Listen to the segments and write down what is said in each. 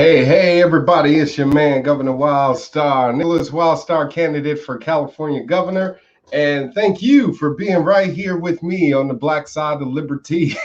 Hey, everybody, it's your man, Governor Wildstar, Nicholas Wildstar, candidate for California governor. And thank you for being right here with me on the Black Side of Liberty.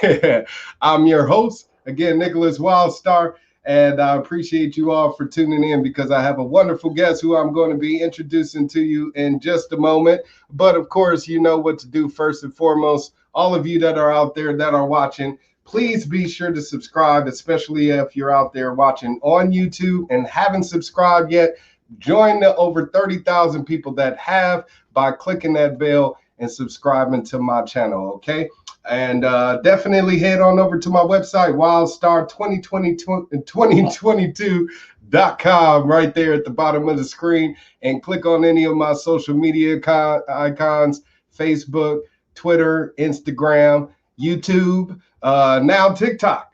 I'm your host, again, Nicholas Wildstar, and I appreciate you all for tuning in because I have a wonderful guest who I'm going to be introducing to you in just a moment. But of course, you know what to do first and foremost. All of you that are out there that are watching, please be sure to subscribe, especially if you're out there watching on YouTube and haven't subscribed yet. Join the over 30,000 people that have by clicking that bell and subscribing to my channel, okay? And definitely head on over to my website, wildstar2022.com, right there at the bottom of the screen, and click on any of my social media icons, Facebook, Twitter, Instagram, YouTube, now TikTok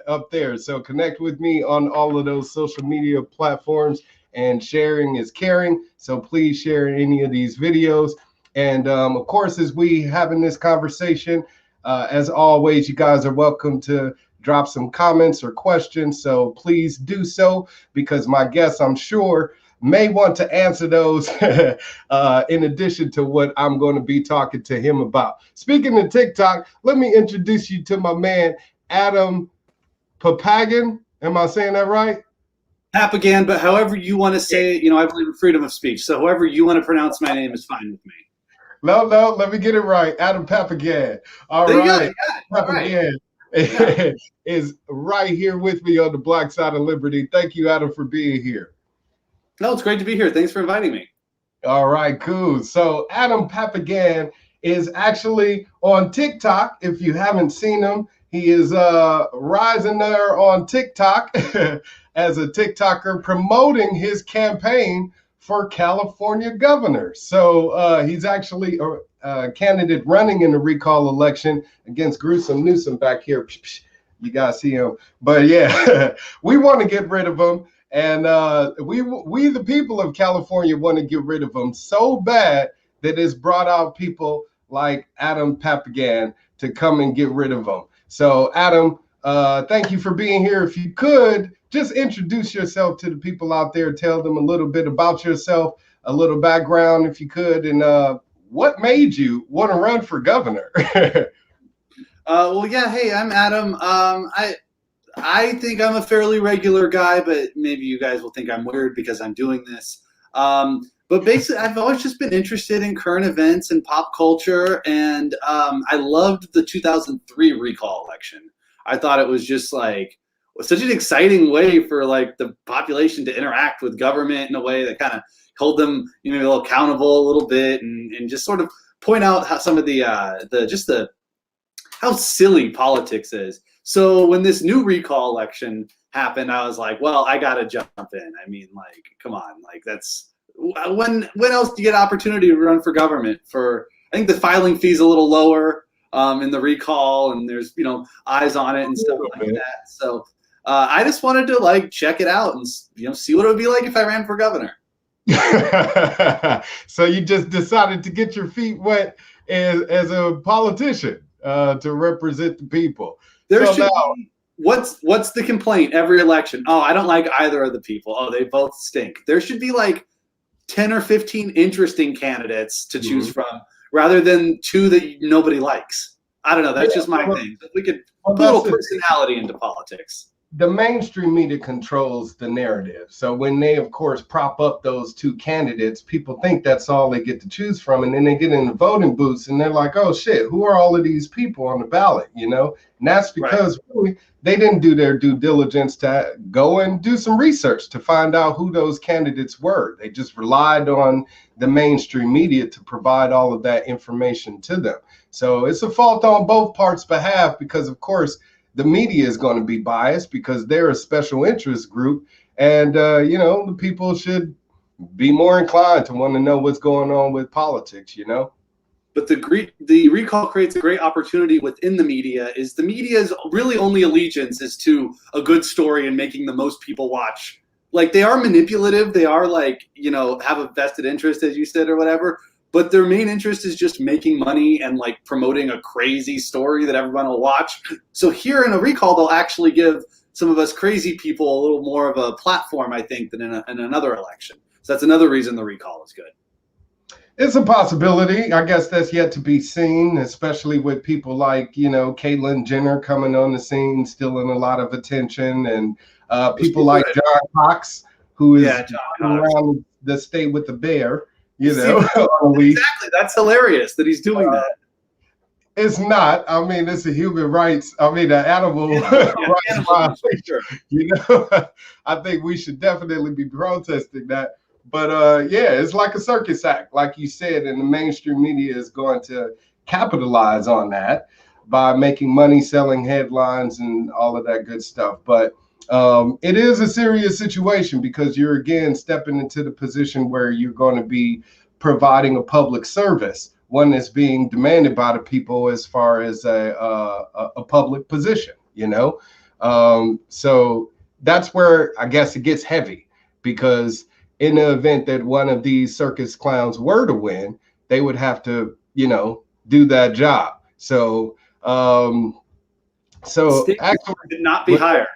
up there. So connect with me on all of those social media platforms, and sharing is caring. So please share any of these videos. And of course, as we having this conversation, as always, you guys are welcome to drop some comments or questions. So please do so, because my guests, I'm sure, may want to answer those in addition to what I'm going to be talking to him about. Speaking of TikTok, let me introduce you to my man, Adam Papagan. Am I saying that right? Papagan, but however you want to say it, I believe in freedom of speech. So however you want to pronounce my name is fine with me. No, let me get it right. Adam Papagan. All right. Papagan is right here with me on the Black Side of Liberty. Thank you, Adam, for being here. No, it's great to be here. Thanks for inviting me. All right, cool. So Adam Papagan is actually on TikTok. If you haven't seen him, he is rising there on TikTok as a TikToker promoting his campaign for California governor. So he's actually a candidate running in the recall election against Gruesome Newsom back here. You guys see him. But yeah, we want to get rid of him. And we the people of California want to get rid of him so bad that it's brought out people like Adam Papagan to come and get rid of him. So Adam, thank you for being here. If you could just introduce yourself to the people out there, tell them a little bit about yourself, a little background if you could, and what made you want to run for governor? Well, yeah, hey, I'm Adam. I think I'm a fairly regular guy, but maybe you guys will think I'm weird because I'm doing this. But basically, I've always just been interested in current events and pop culture, and I loved the 2003 recall election. I thought it was just like such an exciting way for like the population to interact with government in a way that kind of hold them, accountable a little bit, and just sort of point out how some of how silly politics is. So when this new recall election happened, I was like, well, I got to jump in. I mean, like, come on, like that's when else do you get opportunity to run for government? I think the filing fee is a little lower in the recall, and there's, eyes on it and stuff like that. So I just wanted to like check it out and, see what it would be like if I ran for governor. So you just decided to get your feet wet as a politician to represent the people. What's the complaint every election? Oh, I don't like either of the people. Oh, they both stink. There should be like 10 or 15 interesting candidates to choose from rather than two that nobody likes. I don't know. That's just my thing. We could put a little personality into politics. The mainstream media controls the narrative. So when they, of course, prop up those two candidates, people think that's all they get to choose from. And then they get in the voting booths and they're like, oh, shit, who are all of these people on the ballot? And that's because really, they didn't do their due diligence to go and do some research to find out who those candidates were. They just relied on the mainstream media to provide all of that information to them. So it's a fault on both parts' behalf because, of course, the media is going to be biased because they're a special interest group. And, the people should be more inclined to want to know what's going on with politics, But the recall creates a great opportunity within the media. Is the media's really only allegiance is to a good story and making the most people watch. Like they are manipulative. They are like, have a vested interest, as you said, or whatever. But their main interest is just making money and like promoting a crazy story that everyone will watch. So here in a recall, they'll actually give some of us crazy people a little more of a platform, I think, than in another election. So that's another reason the recall is good. It's a possibility. I guess that's yet to be seen, especially with people like, Caitlyn Jenner coming on the scene, stealing a lot of attention, and people like John Cox, who is around the state with the bear, Exactly. That's hilarious that he's doing that. It's not. I mean, it's a human rights. I mean, an animal rights violation. Sure. I think we should definitely be protesting that. But it's like a circus act, like you said, and the mainstream media is going to capitalize on that by making money, selling headlines, and all of that good stuff. But it is a serious situation because you're again stepping into the position where you're going to be providing a public service, one that's being demanded by the people as far as a public position, So that's where I guess it gets heavy, because in the event that one of these circus clowns were to win, they would have to, do that job. So, stakes actually could not be higher.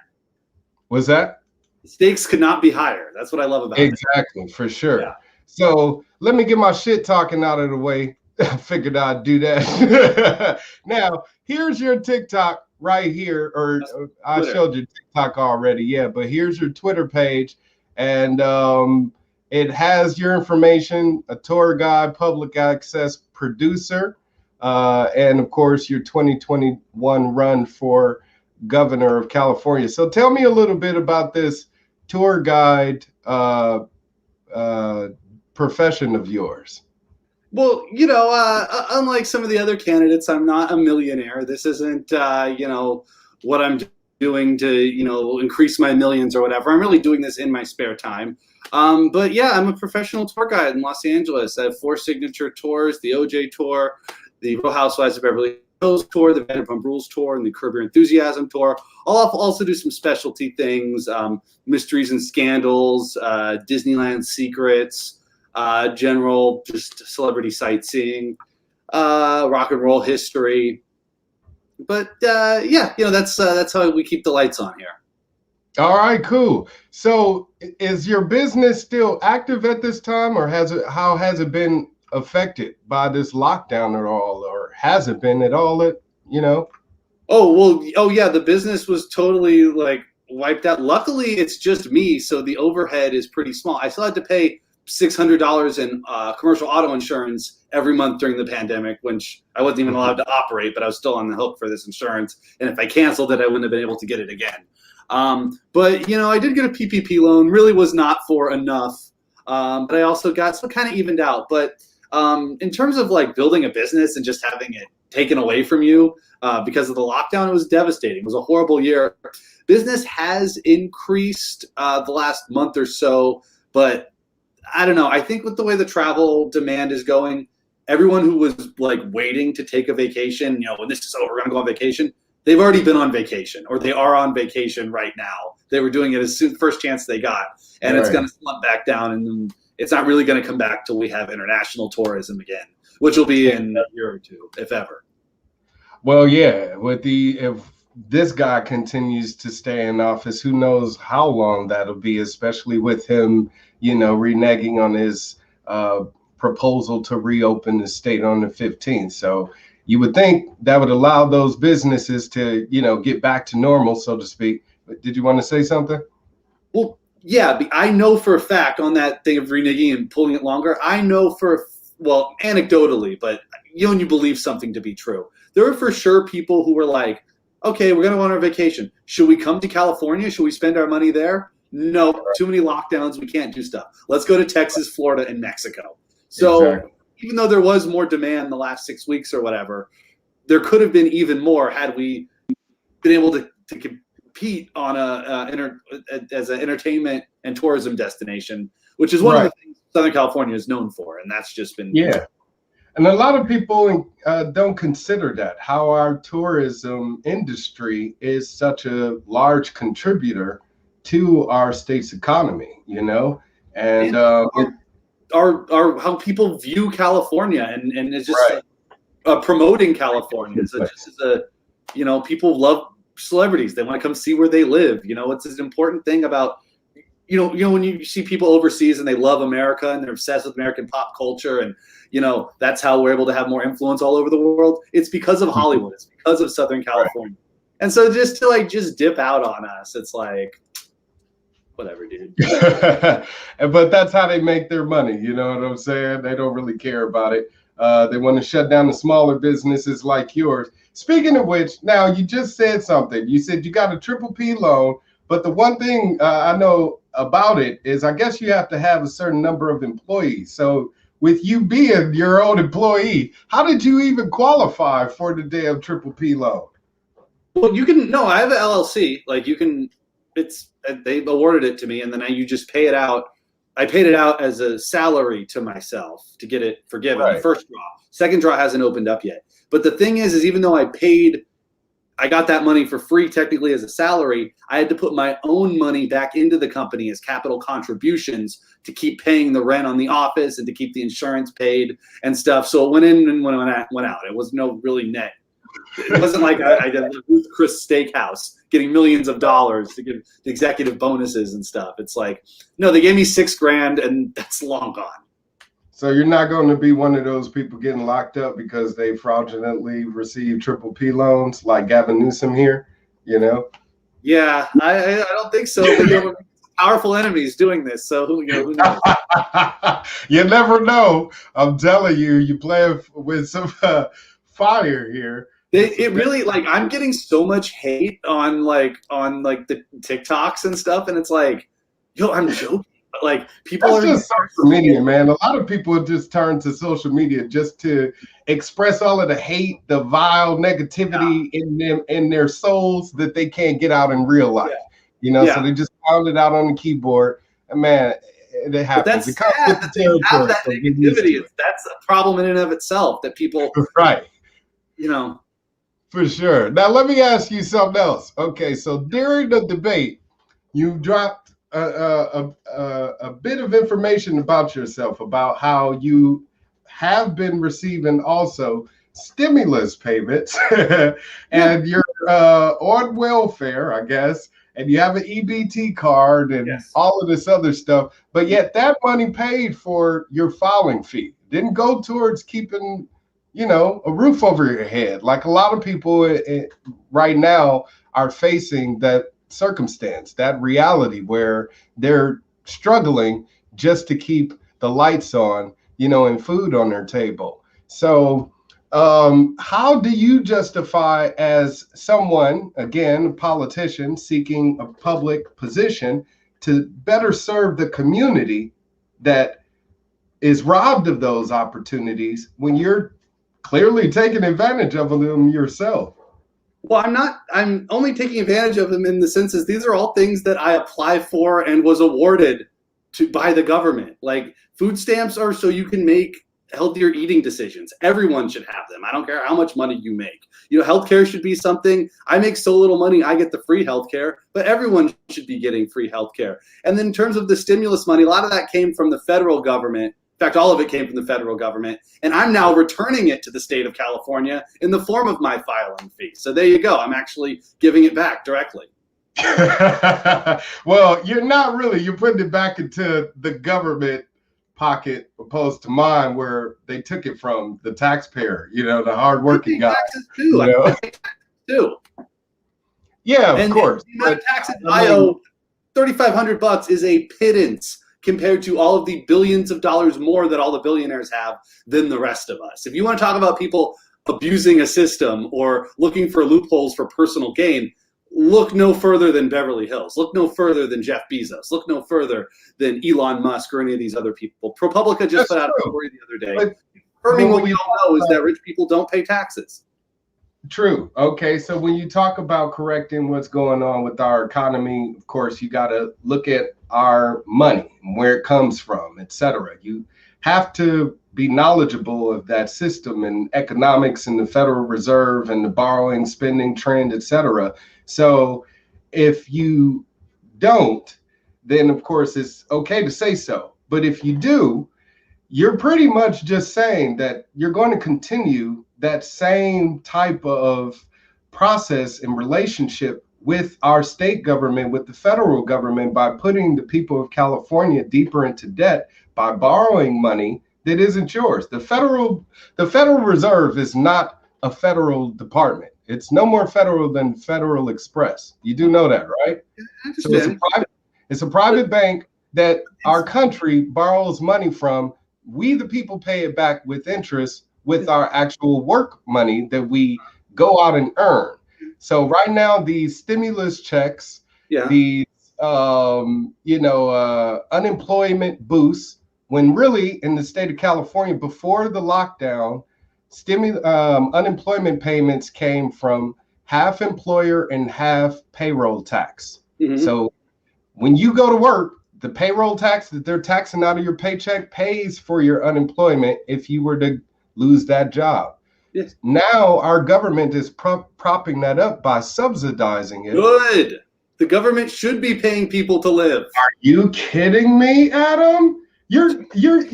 Was that? Stakes could not be higher. That's what I love about it. Exactly, for sure. Yeah. So let me get my shit talking out of the way. I figured I'd do that. Now, here's your TikTok right here, or I showed you TikTok already. Yeah, but here's your Twitter page. And it has your information, a tour guide, public access producer, and of course your 2021 run for governor of California. So tell me a little bit about this tour guide profession of yours. Well, unlike some of the other candidates, I'm not a millionaire. This isn't, what I'm doing to, increase my millions or whatever. I'm really doing this in my spare time. But yeah, I'm a professional tour guide in Los Angeles. I have 4 signature tours: the OJ tour, the Real Housewives of Beverly Hills tour, the Vanderpump Rules tour, and the Curb Your Enthusiasm tour. I'll also do some specialty things, mysteries and scandals, Disneyland secrets, general just celebrity sightseeing, rock and roll history. But that's how we keep the lights on here. All right, cool. So is your business still active at this time, or how has it been affected by this lockdown at all, or has it been at all? Oh yeah, the business was totally wiped out. Luckily, it's just me, so the overhead is pretty small. I still had to pay $600 in commercial auto insurance every month during the pandemic, which I wasn't even allowed to operate, but I was still on the hook for this insurance. And if I canceled it, I wouldn't have been able to get it again. But I did get a PPP loan. Really was not for enough, but I also got so kind of evened out. But in terms of building a business and just having it taken away from you because of the lockdown, it was devastating. It was a horrible year. Business has increased the last month or so, but I don't know. I think with the way the travel demand is going, everyone who was waiting to take a vacation, when this is over, we're going to go on vacation. They've already been on vacation, or they are on vacation right now. They were doing it as soon first chance they got, and It's going to slump back down, and it's not really going to come back till we have international tourism again, which will be in a year or two, if ever. Well, yeah, if this guy continues to stay in office, who knows how long that'll be, especially with him, reneging on his proposal to reopen the state on the 15th. So you would think that would allow those businesses to, get back to normal, so to speak. But did you want to say something? Well, yeah, I know for a fact on that thing of reneging and pulling it longer, I know anecdotally, but when you believe something to be true, there were for sure people who were like, okay, we're going to go on our vacation. Should we come to California? Should we spend our money there? No, too many lockdowns. We can't do stuff. Let's go to Texas, Florida, and Mexico. So even though there was more demand the last 6 weeks or whatever, there could have been even more had we been able to compete on as an entertainment and tourism destination, which is one of the things Southern California is known for, and that's just been And a lot of people don't consider that, how our tourism industry is such a large contributor to our state's economy, and our how people view California, and it's just promoting California. So just people love celebrities. They want to come see where they live. You know, it's an important thing about, when you see people overseas and they love America and they're obsessed with American pop culture, and that's how we're able to have more influence all over the world. It's because of Hollywood. It's because of Southern California. Right. And so just to just dip out on us, it's like, whatever, dude. But that's how they make their money. You know what I'm saying? They don't really care about it. They want to shut down the smaller businesses like yours. Speaking of which, now you just said something. You said you got a PPP loan, but the one thing I know about it is I guess you have to have a certain number of employees. So with you being your own employee, how did you even qualify for the damn PPP loan? Well, I have an LLC. Like they awarded it to me, and then you just pay it out. I paid it out as a salary to myself to get it forgiven. Right. First draw. Second draw hasn't opened up yet. But the thing is even though I got that money for free technically as a salary, I had to put my own money back into the company as capital contributions to keep paying the rent on the office and to keep the insurance paid and stuff. So it went in and went out. It was no really net. It wasn't like I did Ruth Chris Steakhouse getting millions of dollars to give executive bonuses and stuff. It's like, no, they gave me $6,000 and that's long gone. So you're not going to be one of those people getting locked up because they fraudulently received PPP loans like Gavin Newsom here, Yeah, I don't think so. But powerful enemies doing this, so who knows? You never know. I'm telling you, you play with some fire here. It really, I'm getting so much hate on the TikToks and stuff, and it's like, I'm joking. But people That's just social media, man. A lot of people just turn to social media just to express all of the hate, the vile negativity in their souls that they can't get out in real life. So they just pound it out on the keyboard. And man, it happens. But that's sad that they have that negativity. That's a problem in and of itself that people, right? For sure. Now let me ask you something else. Okay, so during the debate, you dropped a bit of information about yourself, about how you have been receiving also stimulus payments and you're on welfare, I guess, and you have an EBT card and all of this other stuff, but yet that money paid for your filing fee. Didn't go towards keeping, a roof over your head. Like a lot of people right now are facing that circumstance, that reality where they're struggling just to keep the lights on, and food on their table. So how do you justify, as someone, again, a politician seeking a public position, to better serve the community that is robbed of those opportunities when you're clearly taking advantage of them yourself? Well, I'm only taking advantage of them in the sense that these are all things that I apply for and was awarded by the government. Like food stamps are so you can make healthier eating decisions. Everyone should have them. I don't care how much money you make. Healthcare should be something. I make so little money, I get the free healthcare, but everyone should be getting free healthcare. And then in terms of the stimulus money, a lot of that came from the federal government. In fact, all of it came from the federal government, and I'm now returning it to the state of California in the form of my filing fee. So there you go. I'm actually giving it back directly. Well, you're not really. You're putting it back into the government pocket, opposed to mine, where they took it from the taxpayer. The hardworking guy. Taxes too. I pay taxes too. Yeah, of course. The amount of taxes I owe, $3,500 is a pittance compared to all of the billions of dollars more that all the billionaires have than the rest of us. If you want to talk about people abusing a system or looking for loopholes for personal gain, look no further than Beverly Hills. Look no further than Jeff Bezos. Look no further than Elon Musk or any of these other people. ProPublica just put out a story the other day confirming what we all know is that rich people don't pay taxes. True. Okay, so when you talk about correcting what's going on with our economy, of course, you got to look at our money, where it comes from, etc. You have to be knowledgeable of that system and economics and the Federal Reserve and the borrowing, spending trend, etc. So if you don't, then of course it's okay to say so. But if you do, you're pretty much just saying that you're going to continue that same type of process and relationship with our state government, with the federal government, by putting the people of California deeper into debt by borrowing money that isn't yours. The Federal Reserve is not a federal department. It's no more federal than Federal Express. You do know that, right? I So it's a private bank that our country borrows money from. We, the people, pay it back with interest with our actual work money that we go out and earn. So right now, these stimulus checks, Yeah. these unemployment boosts, when really in the state of California before the lockdown, unemployment payments came from half employer and half payroll tax. Mhm. So when you go to work, the payroll tax that they're taxing out of your paycheck pays for your unemployment if you were to lose that job. Yes. Now our government is propping that up by subsidizing it. Good. The government should be paying people to live. Are you kidding me, Adam? Let me ask you a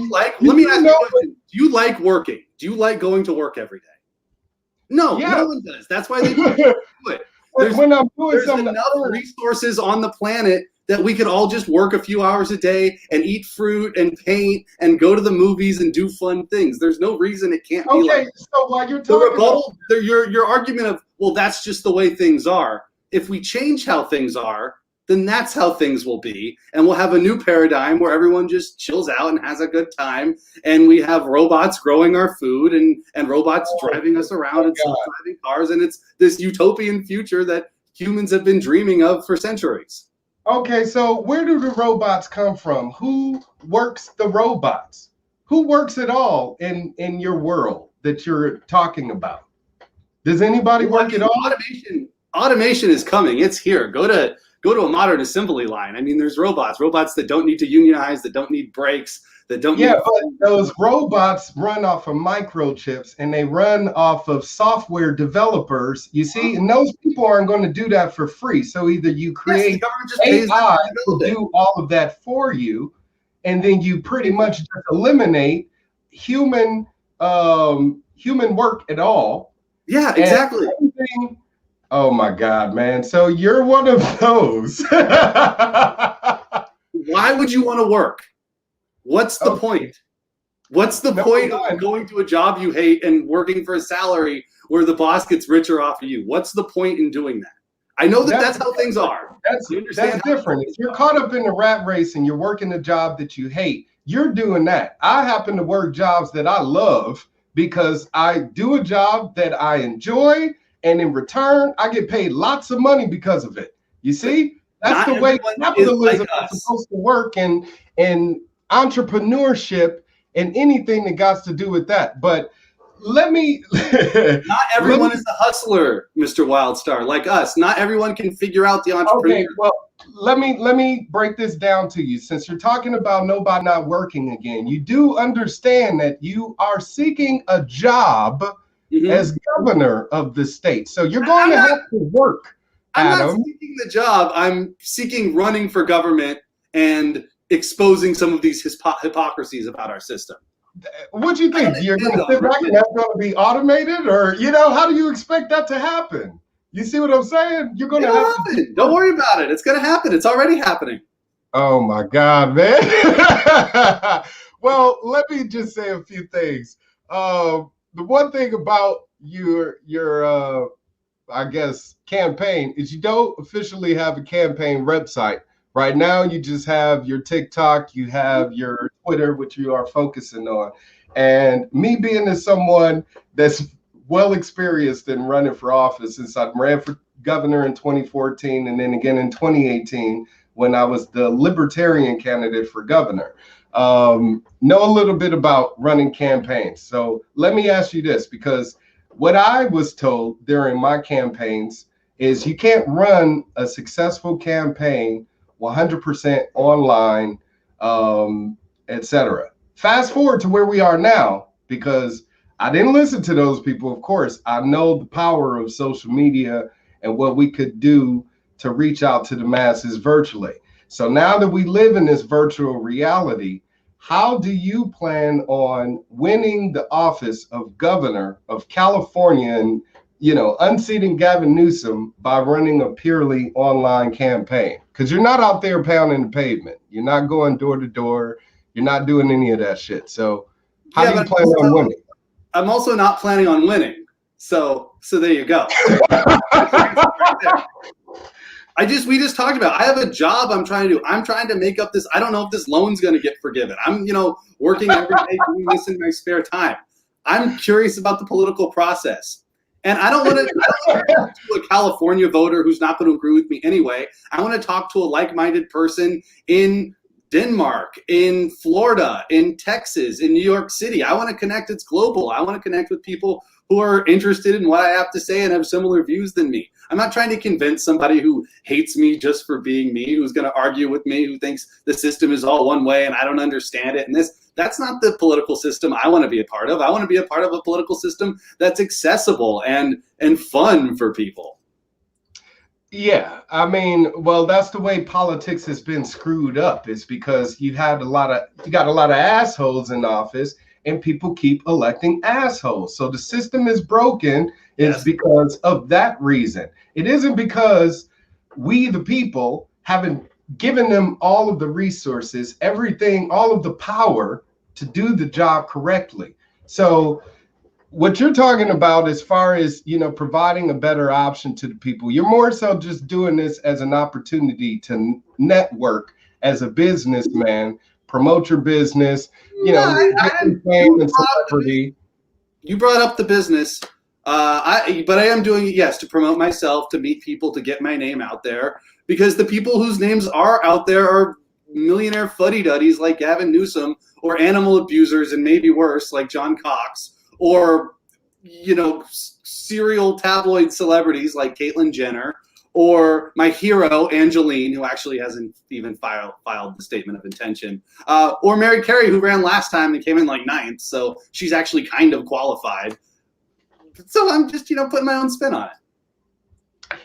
question. Do you like working? Do you like going to work every day? No, Yeah. no one does. That's why they do it. When I'm doing There's something enough resources on the planet that we could all just work a few hours a day and eat fruit and paint and go to the movies and do fun things. There's no reason it can't be like. So while you're The talking rebuttal, your argument of, well, that's just the way things are. If we change how things are, then that's how things will be. And we'll have a new paradigm where everyone just chills out and has a good time. And we have robots growing our food and robots driving us around and self-driving cars. And it's this utopian future that humans have been dreaming of for centuries. Okay, so where do the robots come from? Who works the robots? Who works at all in your world that you're talking about? Does anybody work at all? Automation is coming. It's here. Go to a modern assembly line. I mean, there's robots that don't need to unionize, that don't need brakes, that don't need. But those robots run off of microchips and they run off of software developers, you see, and those people aren't going to do that for free. So either you create AI to do all of that for you, and then you pretty much just eliminate human work at all. Yeah, exactly. Oh my God, man. So you're one of those. Why would you want to work? What's the point? What's the point of going to a job you hate and working for a salary where the boss gets richer off of you? What's the point in doing that? I know that's how things are. That's different. If you're caught up in the rat race and you're working a job that you hate, you're doing that. I happen to work jobs that I love because I do a job that I enjoy, and in return, I get paid lots of money because of it. You see? That's the way capitalism is supposed to work, and entrepreneurship and anything that got to do with that. But not everyone is a hustler, Mr. Wildstar, like us. Not everyone can figure out the entrepreneur. Okay, well, let me break this down to you. Since you're talking about nobody not working again, you do understand that you are seeking a job as governor of the state. So you're going to have to work, Adam. I'm not seeking the job. I'm seeking running for government and exposing some of these hypocrisies about our system. What do you think? You're going to sit back and that's going to be automated? Or, how do you expect that to happen? You see what I'm saying? You're going to have to. Don't worry about it. It's going to happen. It's already happening. Oh, my God, man. Well, let me just say a few things. The one thing about your I guess, campaign is you don't officially have a campaign website. Right now, you just have your TikTok, you have your Twitter, which you are focusing on. And me being as someone that's well experienced in running for office, since I ran for governor in 2014 and then again in 2018 when I was the Libertarian candidate for governor, know a little bit about running campaigns. So let me ask you this, because what I was told during my campaigns is you can't run a successful campaign 100% online, etc. Fast forward to where we are now, because I didn't listen to those people. Of course, I know the power of social media and what we could do to reach out to the masses virtually. So now that we live in this virtual reality, how do you plan on winning the office of governor of California? And unseating Gavin Newsom by running a purely online campaign. Because you're not out there pounding the pavement. You're not going door to door. You're not doing any of that shit. So how do you plan on winning? I'm also not planning on winning. So there you go. We just talked about, I have a job I'm trying to do. I'm trying to make up this. I don't know if this loan's going to get forgiven. I'm, working every day doing this in my spare time. I'm curious about the political process. And I don't want to talk to a California voter who's not going to agree with me anyway. I want to talk to a like-minded person in Denmark, in Florida, in Texas, in New York City. I want to connect. It's global. I want to connect with people who are interested in what I have to say and have similar views than me. I'm not trying to convince somebody who hates me just for being me, who's going to argue with me, who thinks the system is all one way and I don't understand it. And that's not the political system I want to be a part of. I want to be a part of a political system that's accessible and fun for people. Yeah, I mean, well, that's the way politics has been screwed up. Is because you got a lot of assholes in office, and people keep electing assholes. So the system is broken. Is because of that reason. It isn't because we, the people, haven't given them all of the resources, everything, all of the power to do the job correctly. So what you're talking about as far as, providing a better option to the people, you're more so just doing this as an opportunity to network as a businessman, promote your business, You brought up the business. But I am doing it, yes, to promote myself, to meet people, to get my name out there, because the people whose names are out there are millionaire fuddy-duddies like Gavin Newsom, or animal abusers and maybe worse like John Cox, or serial tabloid celebrities like Caitlyn Jenner, or my hero Angeline, who actually hasn't even filed the statement of intention, or Mary Carey, who ran last time and came in like 9th, so she's actually kind of qualified. So I'm just, putting my own spin on it.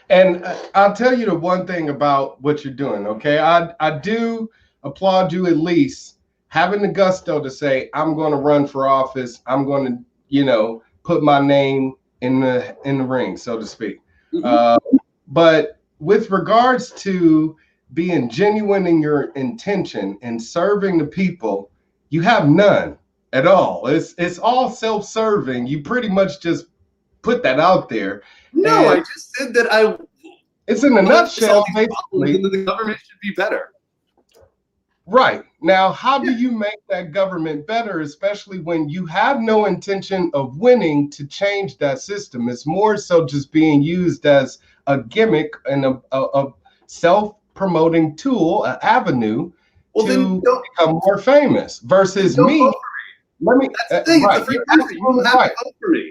And I'll tell you the one thing about what you're doing, okay? I do applaud you at least having the gusto to say, I'm going to run for office. I'm going to, put my name in the ring, so to speak. Mm-hmm. But with regards to being genuine in your intention and serving the people, you have none at all. It's all self-serving. You pretty much just put that out there. No, I just said that it's in a nutshell, basically. The government should be better. Right. Now, how do you make that government better, especially when you have no intention of winning to change that system? It's more so just being used as a gimmick and a self-promoting tool, an avenue to become more famous versus me. That's the thing. Right.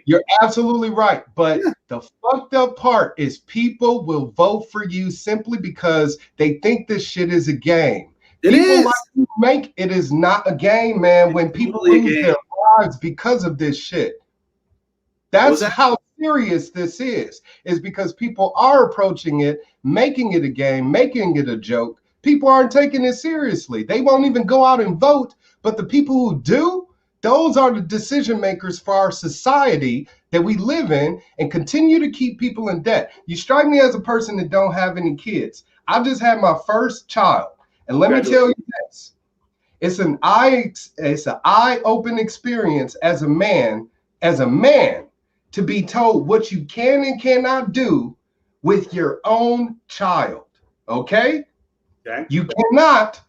You're absolutely right. But the fucked up part is people will vote for you simply because they think this shit is a game. It is not a game, man. When people lose their lives because of this shit. That's how serious this is because people are approaching it, making it a game, making it a joke. People aren't taking it seriously. They won't even go out and vote. But the people who do, those are the decision makers for our society that we live in and continue to keep people in debt. You strike me as a person that don't have any kids. I just had my first child. And let me tell you this. It's an eye-open experience as a man, to be told what you can and cannot do with your own child. Okay? You cannot,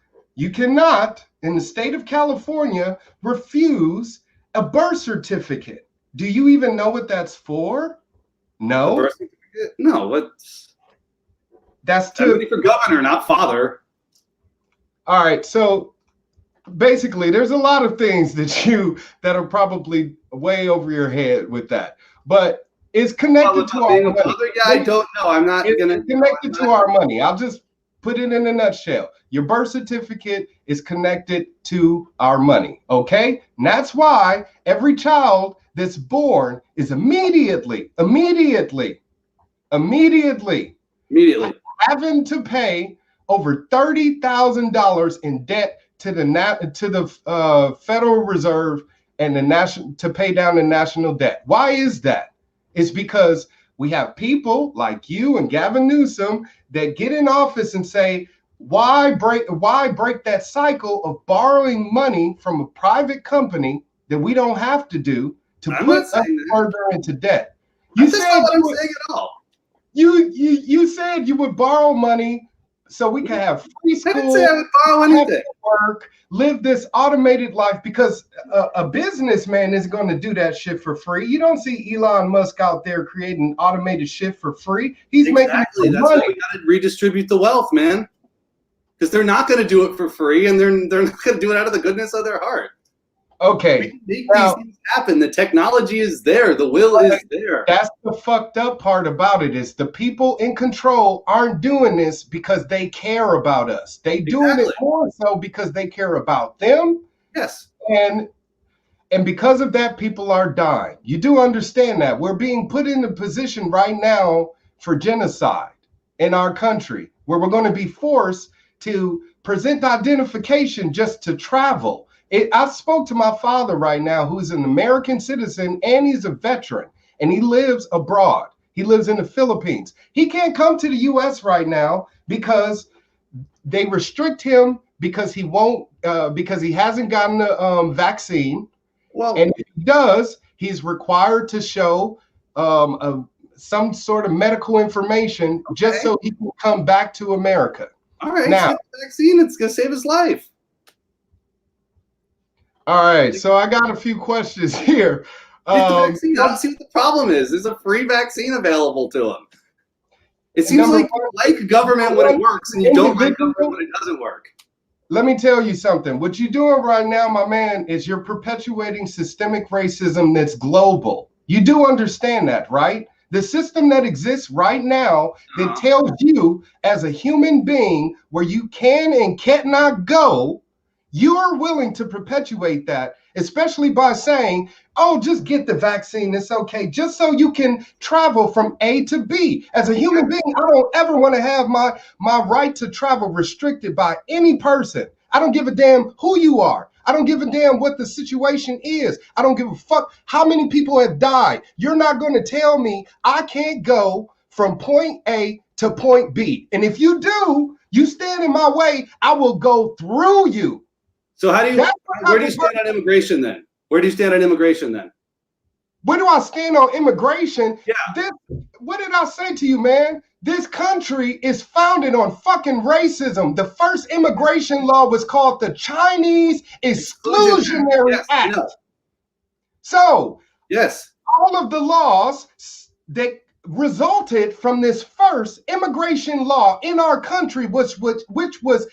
in the state of California, refuse a birth certificate. Do you even know what that's for? No. Birth certificate? No. That's I'm for governor, not father. All right. So basically, there's a lot of things that are probably way over your head with that. But it's connected to our money. I don't know. I'm not going to. It's connected to our money. I'll just put it in a nutshell. Your birth certificate is connected to our money. Okay? And that's why every child that's born is immediately having to pay over $30,000 in debt to the Federal Reserve and to pay down the national debt. Why is that? It's because We have people like you and Gavin Newsom that get in office and say, why break that cycle of borrowing money from a private company that we don't have to do to I'm put not us saying that. further into debt? That's not what I'm saying at all. You said you would borrow money so we can have free I didn't say school, I would borrow anything. work, live this automated life, because a businessman is going to do that shit for free. You don't see Elon Musk out there creating automated shit for free. He's Exactly. making That's money. why we got to redistribute the wealth, man. Because they're not going to do it for free, and they're not going to do it out of the goodness of their heart. Okay. We can make these things happen. The technology is there. The will is there. That's the fucked up part about it, is the people in control aren't doing this because they care about us. They doing it more so because they care about them. Yes. And because of that, people are dying. You do understand that. We're being put in a position right now for genocide in our country, where we're going to be forced to present identification just to travel. I spoke to my father right now, who's an American citizen, and he's a veteran, and he lives abroad. He lives in the Philippines. He can't come to the U.S. right now because they restrict him because he won't, because he hasn't gotten a vaccine. Well, and if he does, he's required to show some sort of medical information just so he can come back to America. All right, now, get the vaccine. It's going to save his life. All right, so I got a few questions here. Get the vaccine. I don't see what the problem is. There's a free vaccine available to him. It seems like you like government when it works, and you don't like government when it doesn't work. Let me tell you something. What you're doing right now, my man, is you're perpetuating systemic racism that's global. You do understand that, right? The system that exists right now that tells you as a human being where you can and cannot go, you are willing to perpetuate that, especially by saying, oh, just get the vaccine, it's okay, just so you can travel from A to B. As a human being, I don't ever want to have my right to travel restricted by any person. I don't give a damn who you are. I don't give a damn what the situation is. I don't give a fuck how many people have died. You're not going to tell me I can't go from point A to point B. And if you do, you stand in my way, I will go through you. So where do you stand on immigration then? Where do you stand on immigration then? Where do I stand on immigration? Yeah. What did I say to you, man? This country is founded on fucking racism. The first immigration law was called the Chinese Exclusionary Act. So, yes, all of the laws that resulted from this first immigration law in our country, which was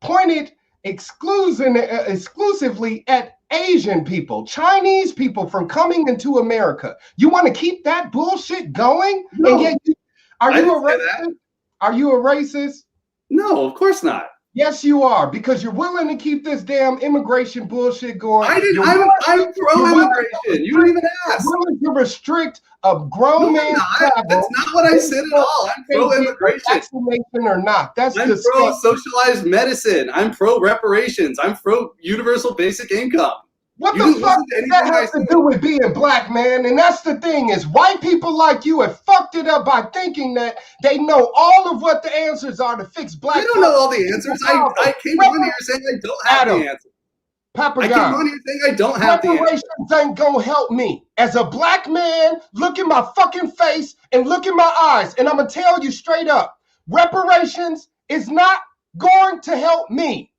pointed exclusively at Asian people, Chinese people from coming into America. You want to keep that bullshit going? No. And yet, are you a racist? Are you a racist? No, of course not. Yes, you are, because you're willing to keep this damn immigration bullshit going. I'm pro-immigration. You don't even ask. You're willing to restrict a grown man. That's not what I said at all. I'm pro-immigration. Vaccination or not. I'm pro-socialized medicine. I'm pro-reparations. I'm pro-universal basic income. What the fuck does that have to do with being black, man? And that's the thing, is white people like you have fucked it up by thinking that they know all of what the answers are to fix black. I don't know all the answers. I came on here saying I don't have the answer. Papagan. I came on here saying I don't have the answer. Reparations ain't gonna help me. As a black man, look in my fucking face and look in my eyes, and I'm gonna tell you straight up, reparations is not going to help me.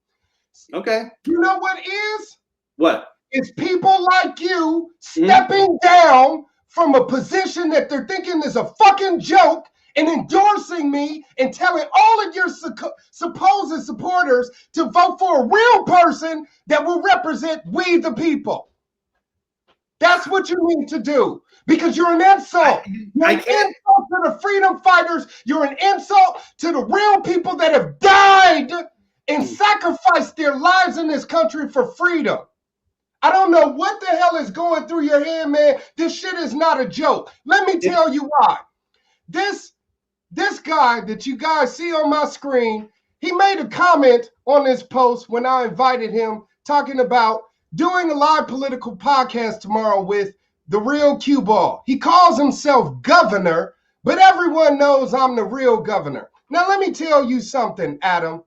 Okay. You know what is? What? It's people like you stepping down from a position that they're thinking is a fucking joke and endorsing me and telling all of your supposed supporters to vote for a real person that will represent we the people. That's what you need to do, because you're an insult. You're an insult to the freedom fighters. You're an insult to the real people that have died and sacrificed their lives in this country for freedom. I don't know what the hell is going through your head, man. This shit is not a joke. Let me tell you why. This guy that you guys see on my screen, he made a comment on this post when I invited him, talking about doing a live political podcast tomorrow with the real cue ball. He calls himself governor, but everyone knows I'm the real governor. Now, let me tell you something, Adam.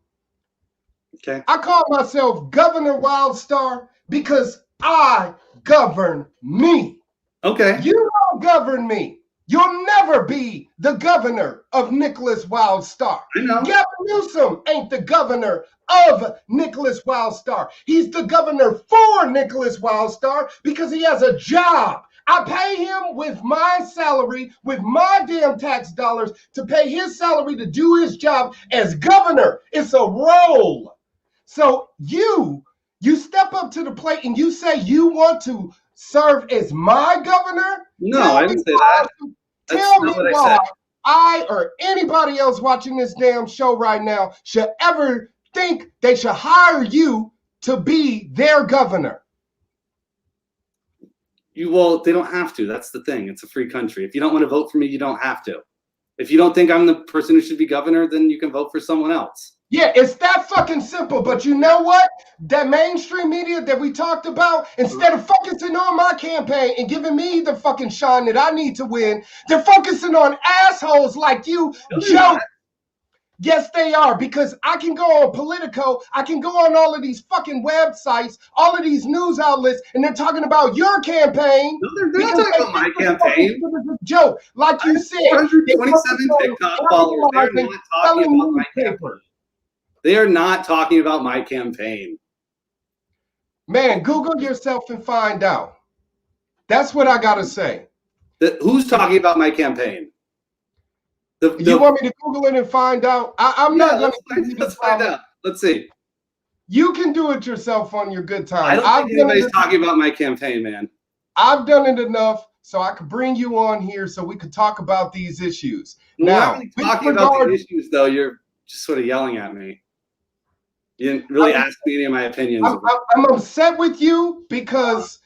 Okay. I call myself Governor Wildstar because I govern me. Okay. You don't govern me. You'll never be the governor of Nicholas Wildstar. I know. Gavin Newsom ain't the governor of Nicholas Wildstar. He's the governor for Nicholas Wildstar because he has a job. I pay him with my salary, with my damn tax dollars, to pay his salary to do his job as governor. It's a role. So you step up to the plate and you say you want to serve as my governor? No, I didn't say that. Tell me why I or anybody else watching this damn show right now should ever think they should hire you to be their governor. Well, they don't have to. That's the thing. It's a free country. If you don't want to vote for me, you don't have to. If you don't think I'm the person who should be governor, then you can vote for someone else. Yeah, it's that fucking simple. But you know what? That mainstream media that we talked about, instead of focusing on my campaign and giving me the fucking shine that I need to win, they're focusing on assholes like you, Joe. Yes, they are, because I can go on Politico, I can go on all of these fucking websites, all of these news outlets, and they're talking about your campaign. No, they're not talking about my campaign. It's a joke. Like you said, 127 TikTok followers. They're not talking about my campaign. They are not talking about my campaign. Man, Google yourself and find out. That's what I got to say. Who's talking about my campaign? You want me to Google it and find out? I'm not going to. Let's find out. Let's see. You can do it yourself on your good time. I don't think anybody's talking about my campaign, man. I've done it enough so I could bring you on here so we could talk about these issues. We're not really talking about the issues, though. You're just sort of yelling at me. You didn't really ask me any of my opinions. I'm upset with you because,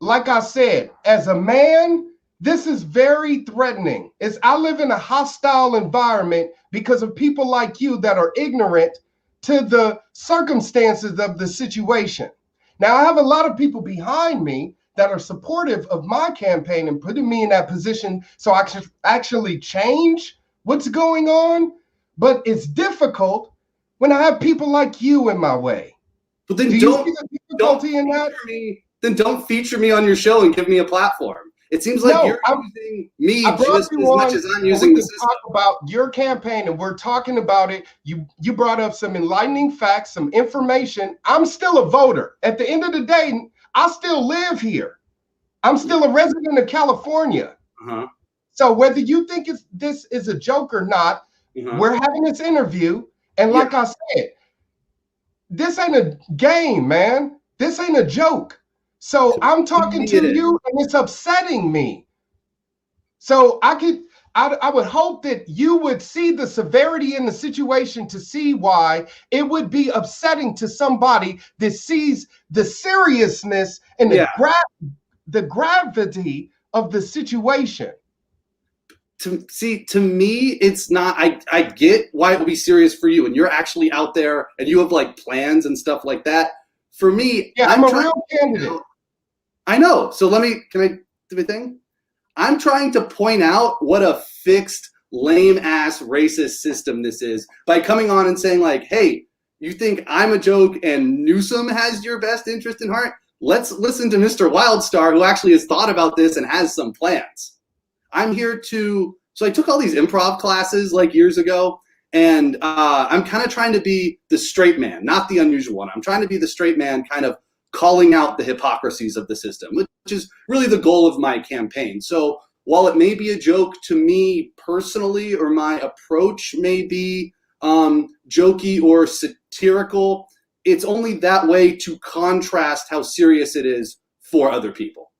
like I said, as a man, this is very threatening. I live in a hostile environment because of people like you that are ignorant to the circumstances of the situation. Now, I have a lot of people behind me that are supportive of my campaign and putting me in that position so I can actually change what's going on. But it's difficult when I have people like you in my way. But then don't feature me on your show and give me a platform. It seems like you're using me just as much as I'm using the system. Talk about your campaign, and we're talking about it. You brought up some enlightening facts, some information. I'm still a voter. At the end of the day, I still live here. I'm still a resident of California. Uh-huh. So whether you think this is a joke or not, we're having this interview. And like I said, this ain't a game, man. This ain't a joke. So I'm talking to you, and it's upsetting me. So I would hope that you would see the severity in the situation to see why it would be upsetting to somebody that sees the seriousness and the gravity of the situation. To me, it's not. I get why it would be serious for you, and you're actually out there, and you have like plans and stuff like that. For me, I'm a real candidate. I know. So can I do my thing? I'm trying to point out what a fixed, lame-ass racist system this is by coming on and saying like, hey, you think I'm a joke and Newsom has your best interest in heart? Let's listen to Mr. Wildstar, who actually has thought about this and has some plans. I'm here so I took all these improv classes like years ago, and I'm kind of trying to be the straight man, not the unusual one. I'm trying to be the straight man, kind of calling out the hypocrisies of the system, which is really the goal of my campaign. So while it may be a joke to me personally, or my approach may be jokey or satirical, it's only that way to contrast how serious it is for other people.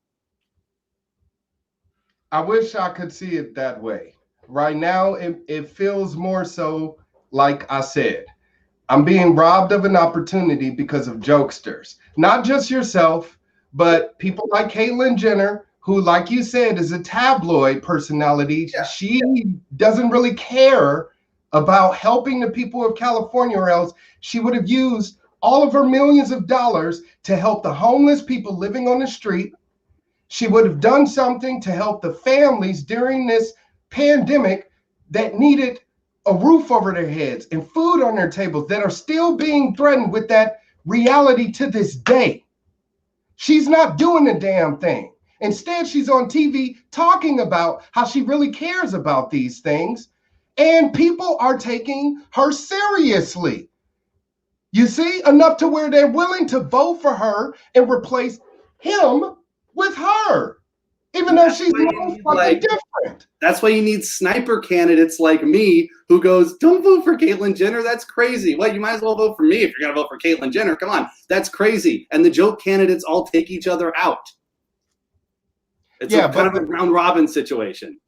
I wish I could see it that way. Right now, it feels more so like I said. I'm being robbed of an opportunity because of jokesters. Not just yourself, but people like Caitlyn Jenner, who, like you said, is a tabloid personality. Yeah. She doesn't really care about helping the people of California, or else she would have used all of her millions of dollars to help the homeless people living on the street She would have done something to help the families during this pandemic that needed a roof over their heads and food on their tables, that are still being threatened with that reality to this day. She's not doing a damn thing. Instead, she's on TV talking about how she really cares about these things, and people are taking her seriously. You see, enough to where they're willing to vote for her and replace him with her, even though she's most fucking different. That's why you need sniper candidates like me who goes, don't vote for Caitlyn Jenner. That's crazy. Well, you might as well vote for me if you're going to vote for Caitlyn Jenner. Come on. That's crazy. And the joke candidates all take each other out. It's kind of a round robin situation.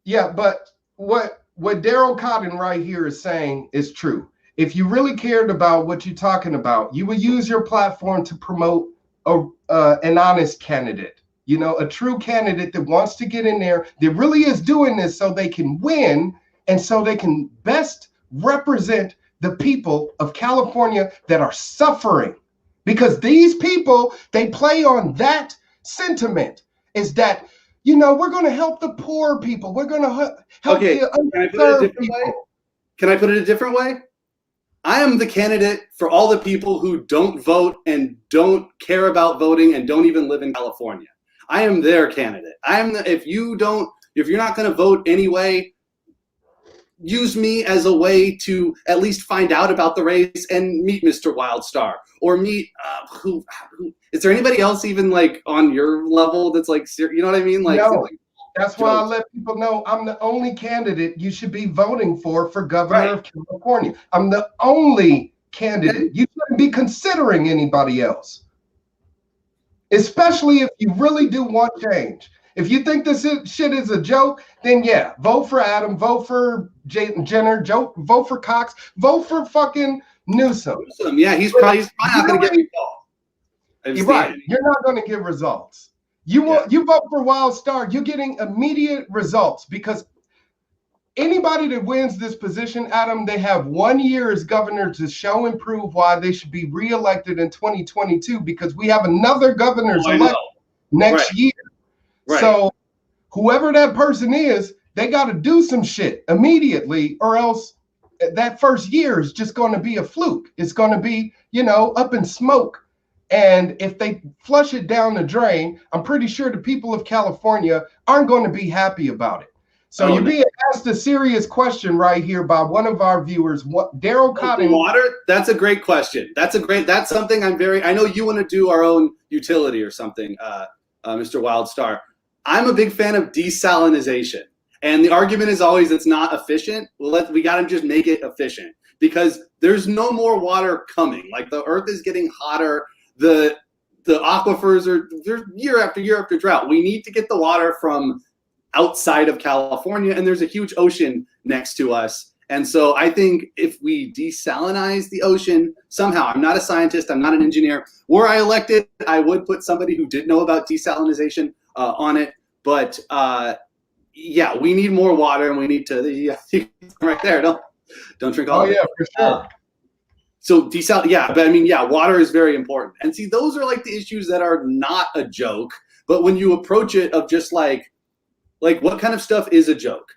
Yeah, but what Daryl Cotton right here is saying is true. If you really cared about what you're talking about, you would use your platform to promote an honest candidate. You know, a true candidate that wants to get in there, that really is doing this so they can win and so they can best represent the people of California that are suffering. Because these people, they play on that sentiment, is that, you know, we're going to help the poor people. We're going to help the underserved people. Can I put it a different way? I am the candidate for all the people who don't vote and don't care about voting and don't even live in California. I am their candidate. If you're not going to vote anyway, use me as a way to at least find out about the race and meet Mr. Wildstar, or meet who is there anybody else even like on your level that's like, you know what I mean? Like, no. That's why I let people know I'm the only candidate you should be voting for governor of California. I'm the only candidate. You shouldn't be considering anybody else, especially if you really do want change. If you think this shit is a joke, then yeah, vote for Adam, vote for Jenner, vote for Cox, vote for fucking Newsom. Yeah, he's probably not going to get results. You're right. You're not going to get results. You vote for Wildstar, you're getting immediate results, because anybody that wins this position, Adam, they have 1 year as governor to show and prove why they should be reelected in 2022, because we have another governor's election next year. Right. So whoever that person is, they got to do some shit immediately, or else that first year is just going to be a fluke. It's going to be, you know, up in smoke. And if they flush it down the drain, I'm pretty sure the people of California aren't going to be happy about it. So you're being asked a serious question right here by one of our viewers, Daryl Cotton. Water? That's a great question. That's something I know you want to do our own utility or something, Mr. Wildstar. I'm a big fan of desalinization. And the argument is always it's not efficient. Well, we got to just make it efficient, because there's no more water coming. Like, the earth is getting hotter. The aquifers they're year after year after drought. We need to get the water from outside of California, and there's a huge ocean next to us. And so I think if we desalinize the ocean somehow, I'm not a scientist, I'm not an engineer. Were I elected, I would put somebody who did know about desalinization on it. But yeah, we need more water, and we need to right there. Don't drink all of it. Oh yeah, for sure. So but I mean, yeah, water is very important. And see, those are like the issues that are not a joke, but when you approach it of just like what kind of stuff is a joke?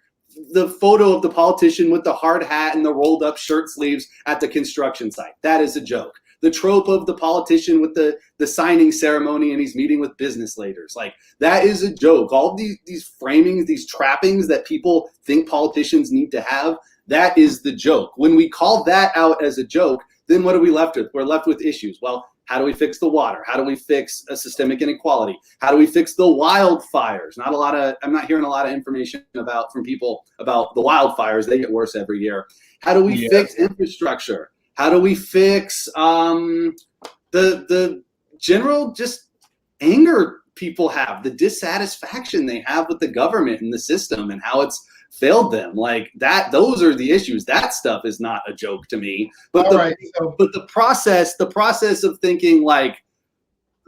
The photo of the politician with the hard hat and the rolled up shirt sleeves at the construction site. That is a joke. The trope of the politician with the signing ceremony and he's meeting with business leaders. Like, that is a joke. All these framings, these trappings that people think politicians need to have, that is the joke. When we call that out as a joke, then what are we left with? We're left with issues. Well, how do we fix the water? How do we fix a systemic inequality? How do we fix the wildfires? I'm not hearing a lot of information from people about the wildfires. They get worse every year. How do we fix infrastructure? How do we fix the general just anger people have, the dissatisfaction they have with the government and the system and how it's failed them? Like that, those are the issues. That stuff is not a joke to me. But the process of thinking like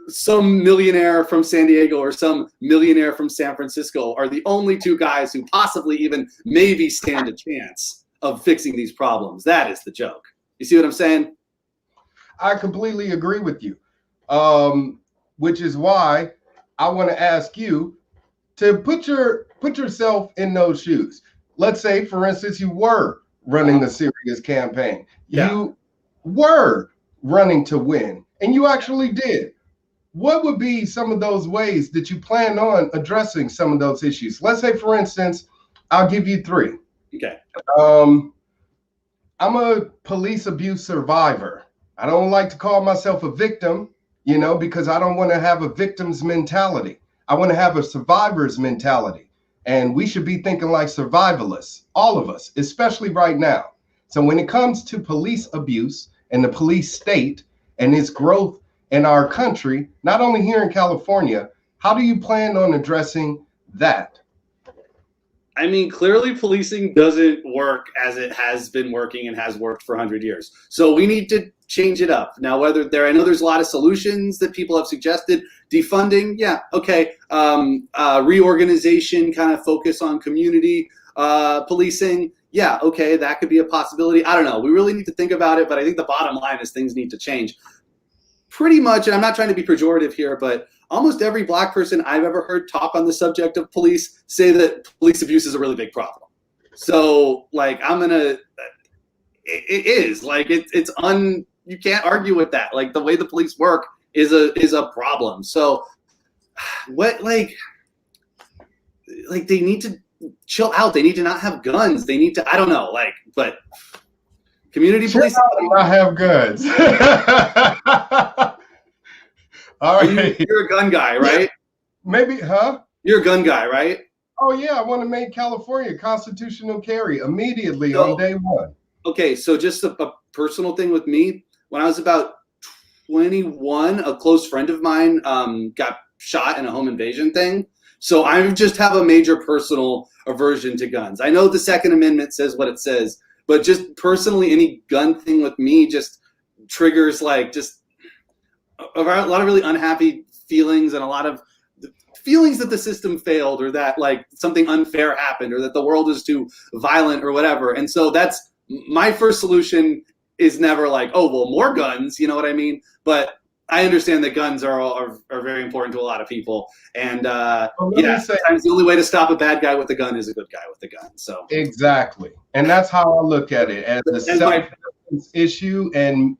some millionaire from San Diego or some millionaire from San Francisco are the only two guys who possibly even maybe stand a chance of fixing these problems. That is the joke. You see what I'm saying? I completely agree with you. Which is why I want to ask you to put yourself in those shoes. Let's say, for instance, you were running a serious campaign. Yeah. You were running to win, and you actually did. What would be some of those ways that you plan on addressing some of those issues? Let's say, for instance, I'll give you three. Okay. I'm a police abuse survivor. I don't like to call myself a victim, because I don't want to have a victim's mentality. I want to have a survivor's mentality. And we should be thinking like survivalists, all of us, especially right now. So when it comes to police abuse and the police state and its growth in our country, not only here in California, how do you plan on addressing that? I mean, clearly policing doesn't work as it has been working and has worked for 100 years. So we need to change it up. Now, I know there's a lot of solutions that people have suggested. Defunding, yeah, okay. Reorganization, kind of focus on community policing, yeah, okay, that could be a possibility. I don't know. We really need to think about it, but I think the bottom line is things need to change. Pretty much, and I'm not trying to be pejorative here, but almost every Black person I've ever heard talk on the subject of police say that police abuse is a really big problem. So, like, it is. Like, you can't argue with that. Like, the way the police work is a problem. So, what, like they need to chill out. They need to not have guns. They need to, I don't know, but community police. Not have guns. All right. You're a gun guy, right? Maybe, huh? You're a gun guy, right? Oh, yeah. I want to make California constitutional carry immediately on day one. Okay, so just a personal thing with me. When I was about 21, a close friend of mine got shot in a home invasion thing. So I just have a major personal aversion to guns. I know the Second Amendment says what it says, but just personally, any gun thing with me just triggers just a lot of really unhappy feelings and a lot of feelings that the system failed or that something unfair happened or that the world is too violent or whatever. And so that's my first solution is never oh, well, more guns, you know what I mean? But I understand that guns are very important to a lot of people. And sometimes the only way to stop a bad guy with a gun is a good guy with a gun. So exactly. And that's how I look at it, as a self-defense issue and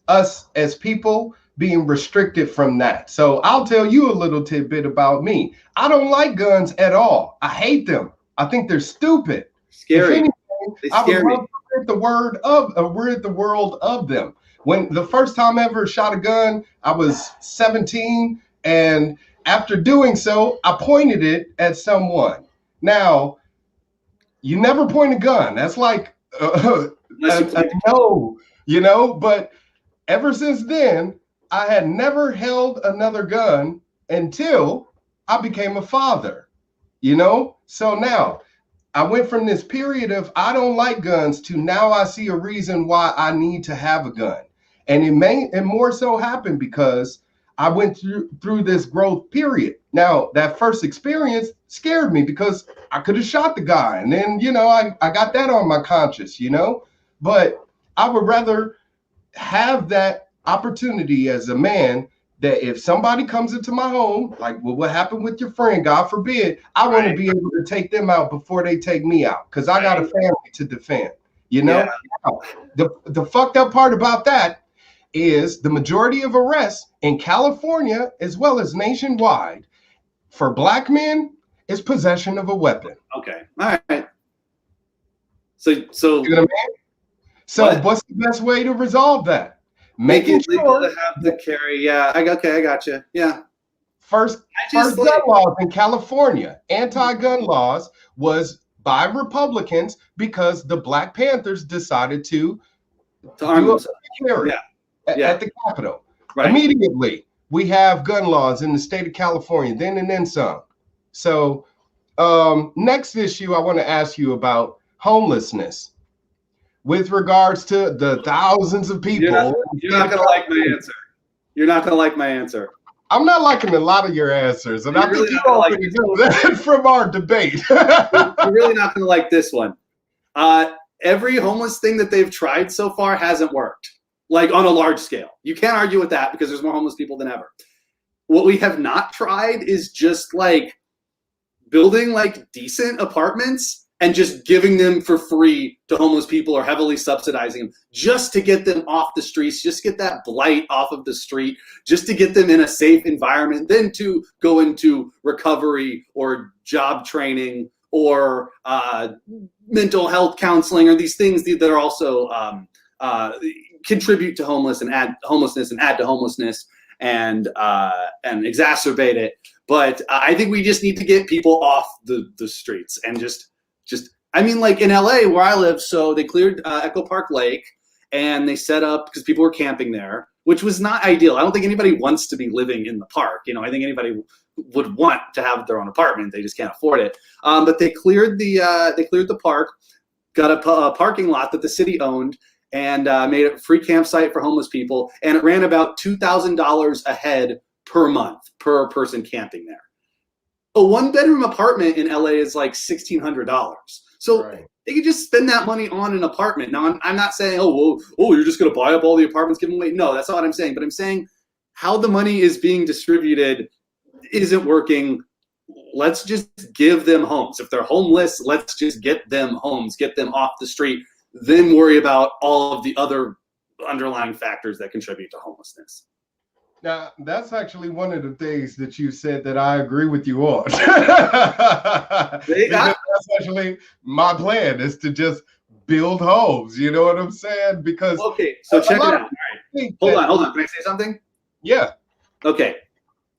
us as people being restricted from that. So I'll tell you a little tidbit about me. I don't like guns at all. I hate them. I think they're stupid. Scary. Anything, I would love to rid the world of them. When the first time I ever shot a gun, I was 17, and after doing so, I pointed it at someone. Now, you never point a gun. That's like a no, but ever since then, I had never held another gun until I became a father, So now I went from this period of I don't like guns to now I see a reason why I need to have a gun. And it more so happened because I went through this growth period. Now, that first experience scared me because I could have shot the guy. And then, I got that on my conscience, But I would rather have that opportunity as a man that if somebody comes into my home, what happened with your friend, God forbid, I want to be able to take them out before they take me out because I got a family to defend, Yeah. Now, the fucked up part about that is the majority of arrests in California as well as nationwide for Black men is possession of a weapon. Okay. All right. So you know what I mean? So what's the best way to resolve that? Making it legal to have to carry. Yeah. I got you. Yeah. First gun laws in California, anti-gun laws was by Republicans because the Black Panthers decided to arm themselves. Carry. At the Capitol. Right. Immediately, we have gun laws in the state of California, then and then some. So next issue I want to ask you about homelessness with regards to the thousands of people. You're not going to like my answer. You're not going to like my answer. I'm not liking a lot of your answers, and I think you already know that from our debate. You're really not going to like this one. Every homeless thing that they've tried so far hasn't worked. On a large scale. You can't argue with that because there's more homeless people than ever. what we have not tried is just like building like decent apartments and just giving them for free to homeless people or heavily subsidizing them just to get them off the streets, just get that blight off of the street, just to get them in a safe environment, then to go into recovery or job training or mental health counseling, or these things that are also contribute to homelessness and add to homelessness and exacerbate it. But I think we just need to get people off the streets and just I mean, like in LA where I live, so they cleared Echo Park Lake and they set up, because people were camping there, which was not ideal. I don't think anybody wants to be living in the park. You know, I think anybody would want to have their own apartment. They just can't afford it. But they cleared the park, got a parking lot that the city owned, and made it a free campsite for homeless people. And it ran about $2,000 a head per month per person camping there. A one-bedroom apartment in LA is like $1,600. So right. They could just spend that money on an apartment. Now, I'm not saying, you're just going to buy up all the apartments, give them away. No, that's not what I'm saying. But I'm saying how the money is being distributed isn't working. Let's just give them homes. If they're homeless, let's just get them homes, get them off the street, then worry about all of the other underlying factors that contribute to homelessness. Now, that's actually one of the things that you said that I agree with you on. That's actually my plan, is to just build homes. You know what I'm saying? Because okay, so check it out. All right. Hold on. Can I say something? Yeah. Okay.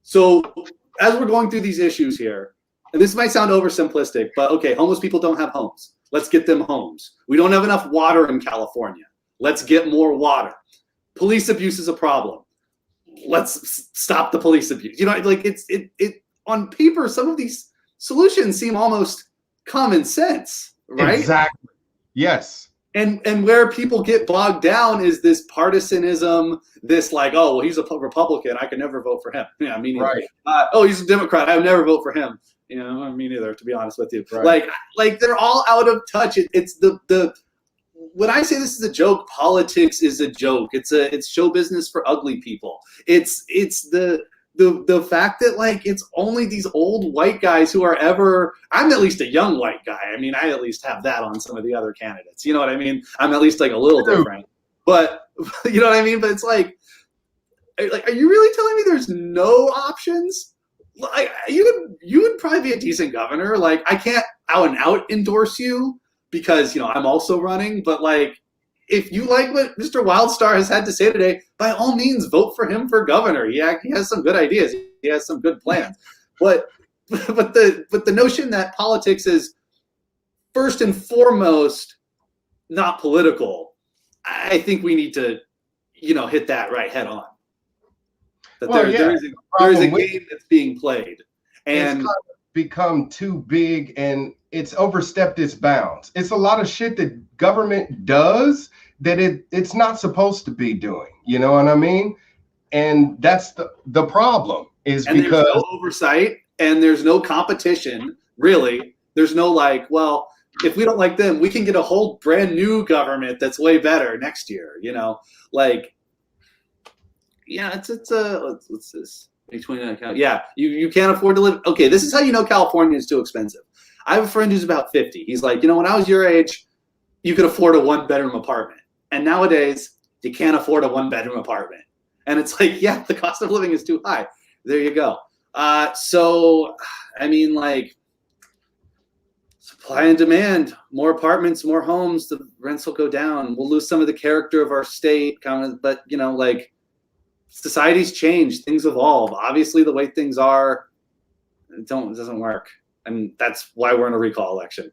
So as we're going through these issues here, and this might sound oversimplistic, but okay, homeless people don't have homes. Let's get them homes. We don't have enough water in California. Let's get more water. Police abuse is a problem. Let's stop the police abuse. You know, like it on paper, some of these solutions seem almost common sense, right? Exactly. Yes. And where people get bogged down is this partisanism, this like, oh, well, he's a Republican, I can never vote for him. Yeah, me neither. Right. Oh, he's a Democrat, I would never vote for him. You know, me neither, to be honest with you. Right. Like they're all out of touch. It's the when I say this is a joke, politics is a joke. It's show business for ugly people. It's the fact that like it's only these old white guys who are ever. I'm at least a young white guy. I mean, I at least have that on some of the other candidates. You know what I mean? I'm at least like a little different. But you know what I mean? But it's like are you really telling me there's no options? Like you would probably be a decent governor. Like I can't out and out endorse you, because, you know, I'm also running, but like, if you like what Mr. Wildstar has had to say today, by all means, vote for him for governor. He has some good ideas. He has some good plans. But the notion that politics is first and foremost not political, I think we need to, you know, hit that right head on. That there is a game that's being played, and it's become too big and it's overstepped its bounds. It's a lot of shit that government does that it's not supposed to be doing. You know what I mean? And that's the problem, is because there's no oversight and there's no competition, really. There's no like, well, if we don't like them, we can get a whole brand new government that's way better next year, you know? Like, yeah, it's what's this? Yeah, you can't afford to live. Okay, this is how you know California is too expensive. I have a friend who's about 50. He's like, you know, when I was your age, you could afford a one-bedroom apartment. And nowadays, you can't afford a one-bedroom apartment. And it's like, yeah, the cost of living is too high. There you go. So, I mean, like, supply and demand, more apartments, more homes, the rents will go down. We'll lose some of the character of our state, but, you know, like, society's changed, things evolve. Obviously, the way things are, it doesn't work. And that's why we're in a recall election.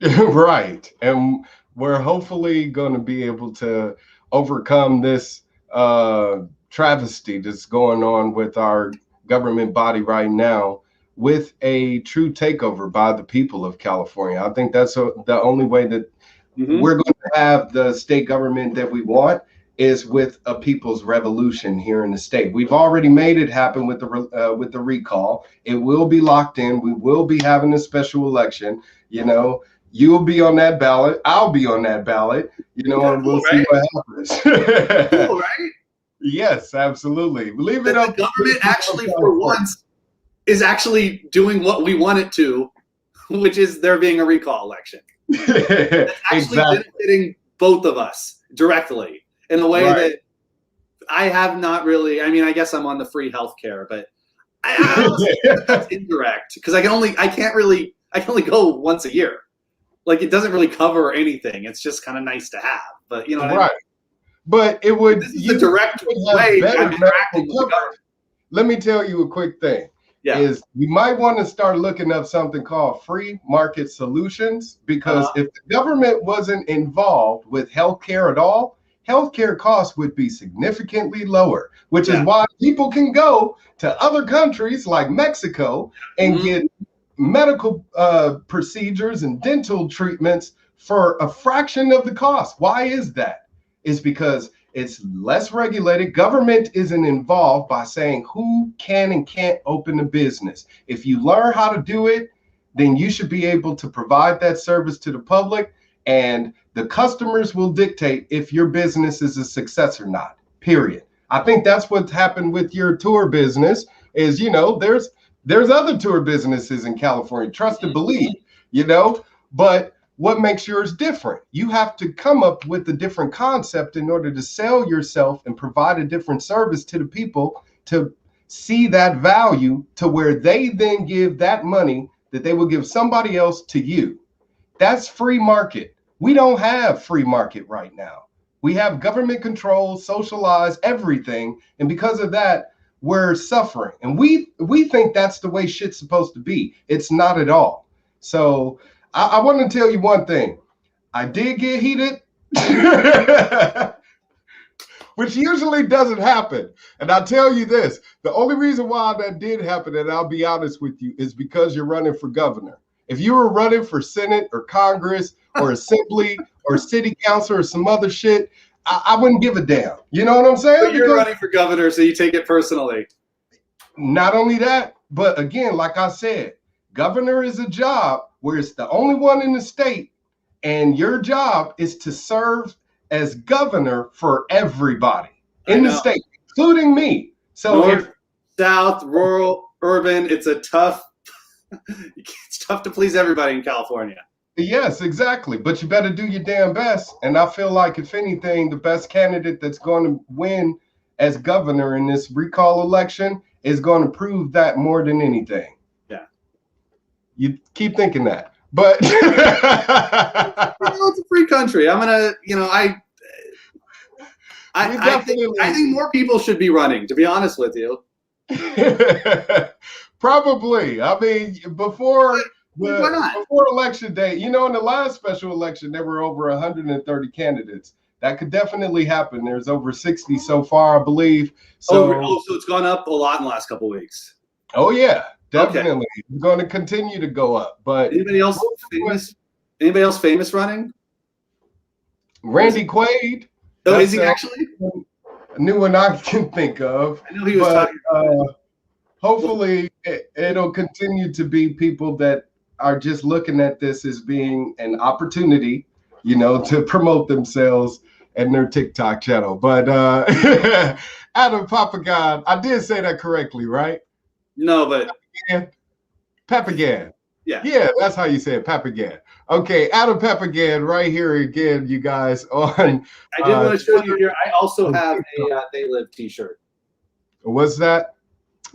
Right. And we're hopefully going to be able to overcome this travesty that's going on with our government body right now with a true takeover by the people of California. I think that's the only way that we're going to have the state government that we want, is with a people's revolution here in the state. We've already made it happen with the recall. It will be locked in. We will be having a special election. You know, you'll be on that ballot. I'll be on that ballot. You know, and we'll see what happens. Cool, right? Yes, absolutely. Leave it That the up to the government people of actually, for California. once, is actually doing what we want it to, which is there being a recall election. That's actually Exactly. benefiting both of us directly in a way Right. that I have not really. I mean, I guess I'm on the free healthcare, but I also think that that's indirect because I can only go once a year. Like it doesn't really cover anything. It's just kind of nice to have. But you know what I mean? Right. But it would, This is the direct would have way better I'm interacting with the medical coverage. government. Let me tell you a quick thing. Yeah. Is you might want to start looking up something called free market solutions, because if the government wasn't involved with healthcare at all, healthcare costs would be significantly lower, which is why people can go to other countries like Mexico and get medical procedures and dental treatments for a fraction of the cost. Why is that? It's because it's less regulated. Government isn't involved by saying who can and can't open a business. If you learn how to do it, then you should be able to provide that service to the public, and the customers will dictate if your business is a success or not, period. I think that's what's happened with your tour business is, there's other tour businesses in California, trust and believe, but what makes yours different? You have to come up with a different concept in order to sell yourself and provide a different service to the people to see that value to where they then give that money that they will give somebody else to you. That's free market. We don't have free market right now. We have government control, socialized everything. And because of that, we're suffering. And we think that's the way shit's supposed to be. It's not at all. So I want to tell you one thing. I did get heated, which usually doesn't happen. And I'll tell you this, the only reason why that did happen, and I'll be honest with you, is because you're running for governor. If you were running for Senate or Congress or Assembly or City Council or some other shit, I wouldn't give a damn. You know what I'm saying? But you're running for governor, so you take it personally. Not only that, but again, like I said, governor is a job where it's the only one in the state, and your job is to serve as governor for everybody in the state, including me. So North, south, rural, urban, it's tough to please everybody in California. Yes, exactly. But you better do your damn best. And I feel like, if anything, the best candidate that's going to win as governor in this recall election is going to prove that more than anything. You keep thinking that, but it's a free country. I'm gonna, I think more people should be running. To be honest with you, probably. I mean, before election day, in the last special election, there were over 130 candidates. That could definitely happen. There's over 60 so far, I believe. So it's gone up a lot in the last couple of weeks. Oh yeah. Definitely, it's going to continue to go up. But anybody else famous? Anybody else famous running? Randy Quaid. Oh, is he actually? A new one I can think of. I know he was talking about hopefully, it'll continue to be people that are just looking at this as being an opportunity, to promote themselves and their TikTok channel. But Adam Papagan, I did say that correctly, right? No, but Papagan. Yeah, that's how you say it, Papagan. Okay, Adam Papagan right here again, you guys. On I did want to show you here. I also have a They Live t-shirt. What's that?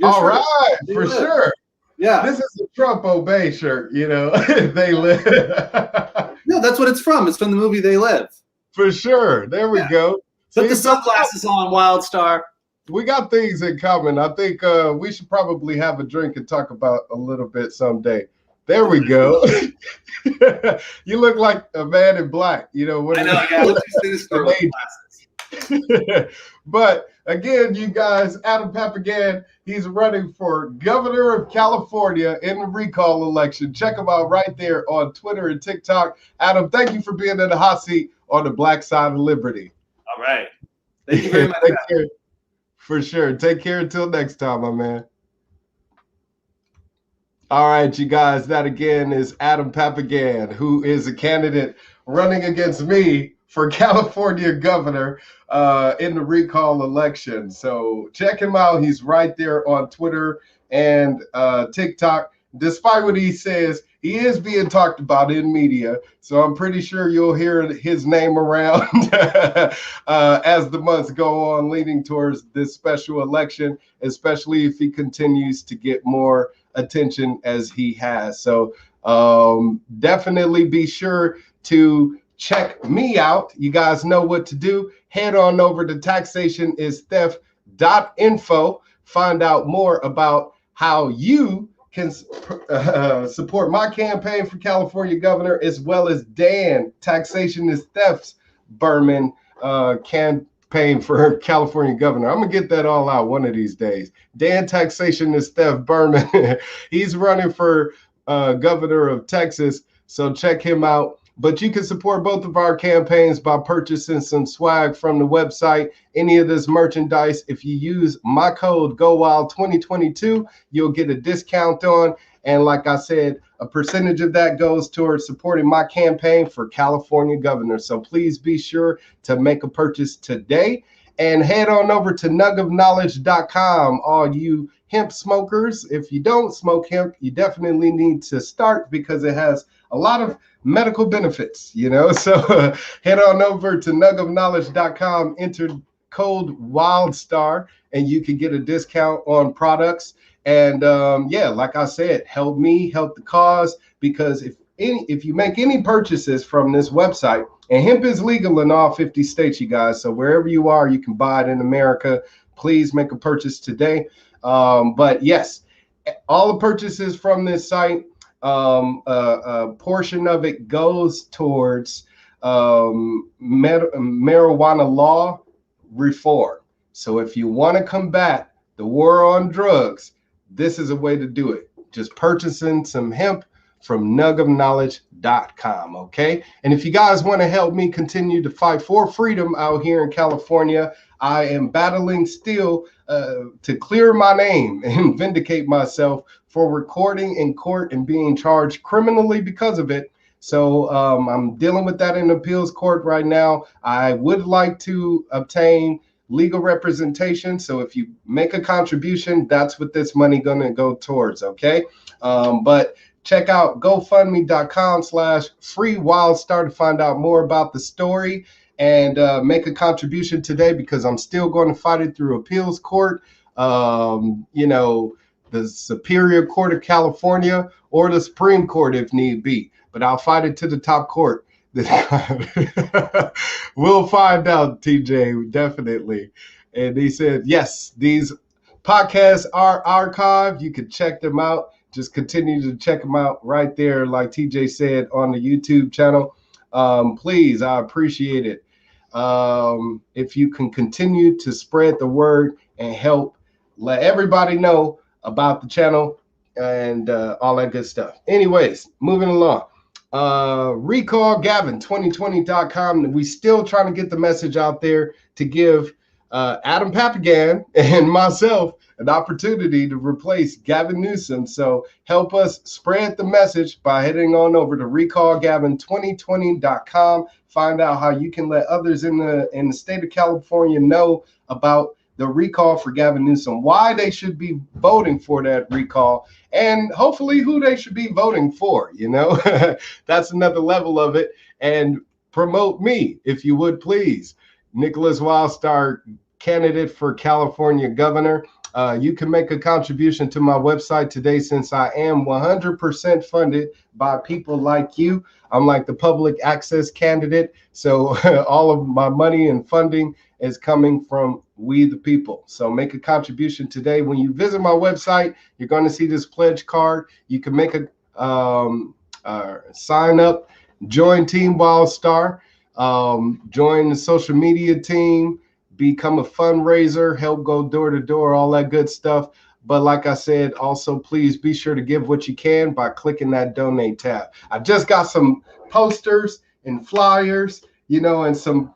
All right, for sure. Yeah, this is a Trump obey shirt. They Live. No, that's what it's from. It's from the movie They Live. For sure. There we go. Put the sunglasses on, Wildstar. We got things in common. I think we should probably have a drink and talk about a little bit someday. There we go. You look like a man in black. I know. Yeah, I look sinister with glasses. But again, you guys, Adam Papagan, he's running for governor of California in the recall election. Check him out right there on Twitter and TikTok. Adam, thank you for being in the hot seat on the Black Side of Liberty. All right. Thank you very much. For sure. Take care until next time, my man. All right, you guys, that again is Adam Papagan, who is a candidate running against me for California governor in the recall election. So check him out. He's right there on Twitter and TikTok. Despite what he says, he is being talked about in media. So I'm pretty sure you'll hear his name around as the months go on, leading towards this special election, especially if he continues to get more attention as he has. So definitely be sure to check me out. You guys know what to do. Head on over to taxationistheft.info. Find out more about how you can support my campaign for California governor, as well as Dan, Taxation is Theft's Berman campaign for California governor. I'm going to get that all out one of these days. Dan, Taxation is Theft Berman. He's running for governor of Texas, so check him out. But you can support both of our campaigns by purchasing some swag from the website. Any of this merchandise, if you use my code GOWILD2022, you'll get a discount on. And like I said, a percentage of that goes towards supporting my campaign for California governor. So please be sure to make a purchase today. And head on over to nugofknowledge.com, all you hemp smokers. If you don't smoke hemp, you definitely need to start, because it has a lot of medical benefits, So head on over to nugofknowledge.com, enter code WILDSTAR, and you can get a discount on products. And like I said, help me help the cause, because if you make any purchases from this website, and hemp is legal in all 50 states, you guys, so wherever you are, you can buy it in America. Please make a purchase today. But yes, all the purchases from this site, a portion of it goes towards marijuana law reform. So if you want to combat the war on drugs, this is a way to do it. Just purchasing some hemp from nugofknowledge.com, okay? And if you guys want to help me continue to fight for freedom out here in California, I am battling still to clear my name and vindicate myself for recording in court and being charged criminally because of it. So I'm dealing with that in appeals court right now. I would like to obtain legal representation. So if you make a contribution, that's what this money gonna go towards, okay? But check out gofundme.com/freewildstar to find out more about the story, and make a contribution today, because I'm still going to fight it through appeals court, the Superior Court of California, or the Supreme Court if need be. But I'll fight it to the top court. We'll find out, TJ, definitely. And he said, yes, these podcasts are archived. You can check them out. Just continue to check them out right there, like TJ said, on the YouTube channel. Please, I appreciate it. If you can continue to spread the word and help let everybody know about the channel and all that good stuff. Anyways, moving along. RecallGavin2020.com. We still trying to get the message out there to give Adam Papagan and myself an opportunity to replace Gavin Newsom. So help us spread the message by heading on over to RecallGavin2020.com. Find out how you can let others in the state of California know about the recall for Gavin Newsom, why they should be voting for that recall, and hopefully who they should be voting for. That's another level of it. And promote me, if you would, please. Nicholas Wildstar, candidate for California governor. You can make a contribution to my website today, since I am 100% funded by people like you. I'm like the public access candidate. So all of my money and funding is coming from we the people. So make a contribution today. When you visit my website, you're going to see this pledge card. You can make a sign up, join Team Wildstar, join the social media team, become a fundraiser, help go door to door, all that good stuff. But like I said, also please be sure to give what you can by clicking that donate tab. I just got some posters and flyers, and some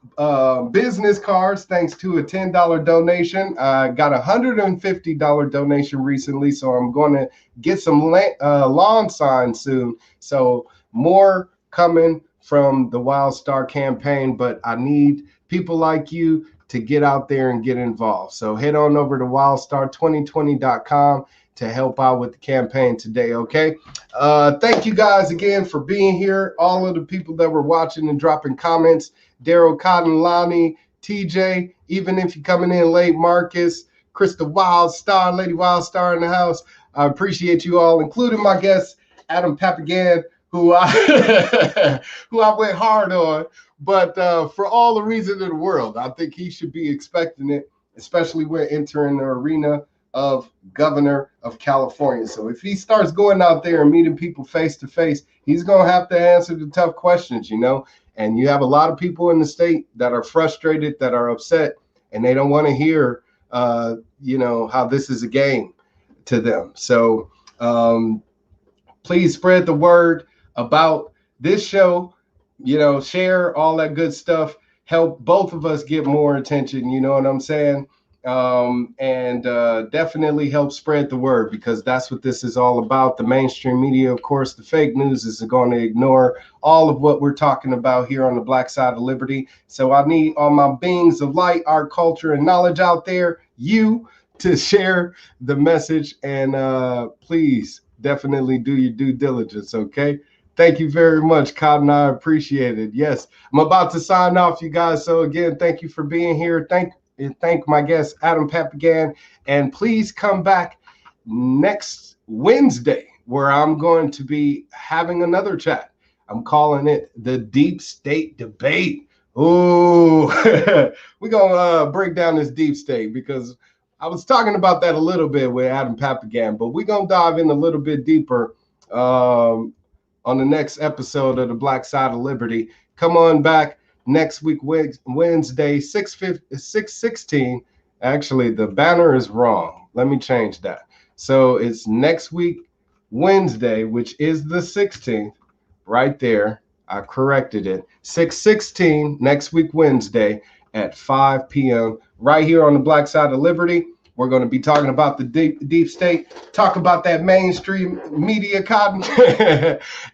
business cards thanks to a $10 donation. I got a $150 donation recently, so I'm going to get some lawn signs soon. So more coming from the Wildstar campaign, but I need people like you to get out there and get involved. So head on over to wildstar2020.com to help out with the campaign today, okay? Thank you guys again for being here. All of the people that were watching and dropping comments, Daryl Cotton, Lonnie, TJ, even if you're coming in late, Marcus, Krista Wildstar, Lady Wildstar in the house. I appreciate you all, including my guest, Adam Papagan, who I who I went hard on. But for all the reason in the world, I think he should be expecting it, especially when entering the arena of governor of California. So if he starts going out there and meeting people face to face, he's going to have to answer the tough questions, you know. And you have a lot of people in the state that are frustrated, that are upset, and they don't want to hear, you know, how this is a game to them. So please spread the word about this show, you know, share all that good stuff, help both of us get more attention, you know what I'm saying? And definitely help spread the word, because that's what this is all about. The mainstream media, of course, the fake news is going to ignore all of what we're talking about here on the Black Side of Liberty. So I need all my beings of light, art, culture, and knowledge out there, you, to share the message. And please definitely do your due diligence, okay? Thank you very much, Cotton. I appreciate it. Yes, I'm about to sign off, you guys. So again, thank you for being here. Thank my guest, Adam Papagan. And please come back next Wednesday, where I'm going to be having another chat. I'm calling it the Deep State Debate. Ooh, we're going to break down this deep state, because I was talking about that a little bit with Adam Papagan, but we're going to dive in a little bit deeper on the next episode of the Black Side of Liberty. Come on back next week, Wednesday, 6/16. Actually, the banner is wrong. Let me change that. So it's next week, Wednesday, which is the 16th, right there. I corrected it. 6/16, next week, Wednesday at 5 p.m. right here on the Black Side of Liberty. We're going to be talking about the deep state, talk about that mainstream media, Cotton,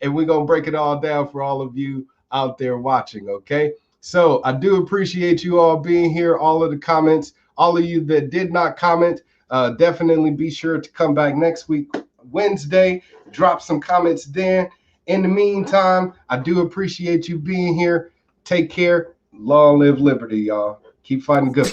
and we're going to break it all down for all of you out there watching, okay? So I do appreciate you all being here, all of the comments, all of you that did not comment, definitely be sure to come back next week, Wednesday, drop some comments then. In the meantime, I do appreciate you being here. Take care. Long live liberty, y'all. Keep fighting good.